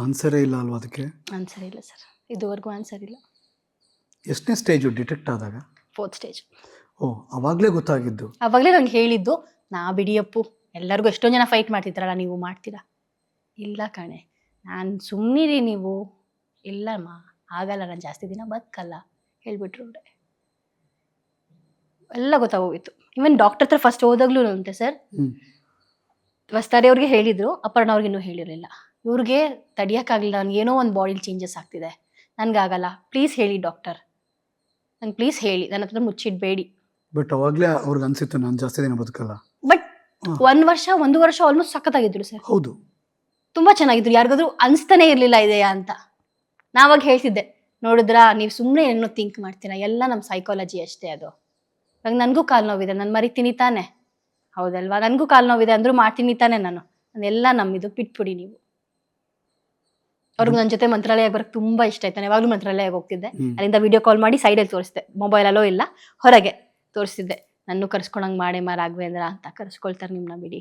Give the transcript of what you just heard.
ಆನ್ಸರೇ ಇಲ್ಲ ಅಲ್ವಾ ಅದಕ್ಕೆ? ಆನ್ಸರ್ ಇಲ್ಲ ಸರ್, ಇದುವರೆಗೂ ಆನ್ಸರ್ ಇಲ್ಲ. ಎಷ್ಟನೇ ಸ್ಟೇಜು ಡಿಟೆಕ್ಟ್ ಆದಾಗ? 4th stage. ಓ, ಅವಾಗಲೇ ಗೊತ್ತಾಗಿದ್ದು? ಅವಾಗಲೇ ನಂಗೆ ಹೇಳಿದ್ದು, ನಾ ಬಿಡಿಯಪ್ಪು ಎಲ್ಲರಿಗೂ ಎಷ್ಟೊಂದು ಜನ ಫೈಟ್ ಮಾಡ್ತಿದ್ರಲ್ಲ, ನೀವು ಮಾಡ್ತೀರಾ? ಇಲ್ಲ ಕಣೆ, ನಾನು ಸುಮ್ಮನಿರಿ ನೀವು. ಇಲ್ಲಮ್ಮ ಆಗಲ್ಲ, ನಾನು ಜಾಸ್ತಿ ದಿನ ಬದುಕಲ್ಲ ಹೇಳ್ಬಿಟ್ರು ಅವ್ರೆ. ಎಲ್ಲ ಗೊತ್ತಾಗೋಗಿತ್ತು. ಇವನ್ ಡಾಕ್ಟರ್ ಹತ್ರ ಫಸ್ಟ್ ಹೋದಾಗ್ಲೂ ಅಂತೆ ಸರ್, ವಸ್ತಾರೆ ಅವ್ರಿಗೆ ಹೇಳಿದ್ರು, ಅಪರ್ಣ ಅವ್ರಿಗೆ ಇನ್ನೂ ಹೇಳಿರಲಿಲ್ಲ. ಇವ್ರಿಗೆ ತಡಿಯೋಕ್ಕಾಗಲಿಲ್ಲ, ನನಗೇನೋ ಒಂದು ಬಾಡಿಲಿ ಚೇಂಜಸ್ ಆಗ್ತಿದೆ, ನನಗಾಗಲ್ಲ, ಪ್ಲೀಸ್ ಹೇಳಿ ಡಾಕ್ಟರ್, ನಂಗೆ ಪ್ಲೀಸ್ ಹೇಳಿ, ನನ್ನ ಹತ್ರ ಮುಚ್ಚಿಡಬೇಡಿ. ಬಟ್ ಅವಾಗಲೇ ಅವ್ರಿಗೆ ಅನ್ಸಿತ್ತು ನಾನು ಜಾಸ್ತಿ ದಿನ ಬದುಕಲ್ಲ. ಬಟ್ 1 ವರ್ಷ ಆಲ್ಮೋಸ್ಟ್ ಸಖತ್ತಾಗಿದ್ರು ಸರ್. ಹೌದು, ತುಂಬಾ ಚೆನ್ನಾಗಿದ್ರು. ಯಾರಿಗಾದ್ರೂ ಅನಿಸ್ತಾನೆ ಇರಲಿಲ್ಲ ಇದೆಯಾ ಅಂತ. ನಾವಾಗ ಹೇಳ್ತಿದ್ದೆ, ನೋಡಿದ್ರಾ ನೀವು ಸುಮ್ಮನೆ ಏನೋ ಥಿಂಕ್ ಮಾಡ್ತೀರಾ, ಎಲ್ಲ ನಮ್ಮ ಸೈಕಾಲಜಿ ಅಷ್ಟೇ ಅದು. ಇವಾಗ ನನಗೂ ಕಾಲು ನೋವಿದೆ, ನಾನು ಮರಿತೀನಿ ತಾನೆ, ಹೌದಲ್ವಾ? ನನಗೂ ಕಾಲು ನೋವಿದೆ ಅಂದರೂ ಮಾಡ್ತೀನಿ ತಾನೆ ನಾನು, ಅದೆಲ್ಲ ನಮ್ಮಿದು, ಬಿಟ್ಬಿಡಿ ನೀವು. ಅವ್ರಿಗೆ ನನ್ನ ಜೊತೆ ಮಂತ್ರಾಲಯ ಬರೋಕ್ಕೆ ತುಂಬ ಇಷ್ಟ ಆಯ್ತಾನೆ. ಯಾವಾಗಲೂ ಮಂತ್ರಾಲಯಕ್ಕೆ ಹೋಗ್ತಿದ್ದೆ, ಅಲ್ಲಿಂದ ವಿಡಿಯೋ ಕಾಲ್ ಮಾಡಿ ಸೈಡಲ್ಲಿ ತೋರಿಸ್ದೆ, ಮೊಬೈಲಲ್ಲೋ ಇಲ್ಲ ಹೊರಗೆ ತೋರಿಸ್ತಿದ್ದೆ. ನನ್ನೂ ಕರ್ಸ್ಕೊಳಂಗೆ ಮಾಡಿ ರಾಘವೇಂದ್ರ ಅಂತ. ಕರ್ಸ್ಕೊಳ್ತಾರೆ ನಿಮ್ಮನ್ನ ಬಿಡಿ.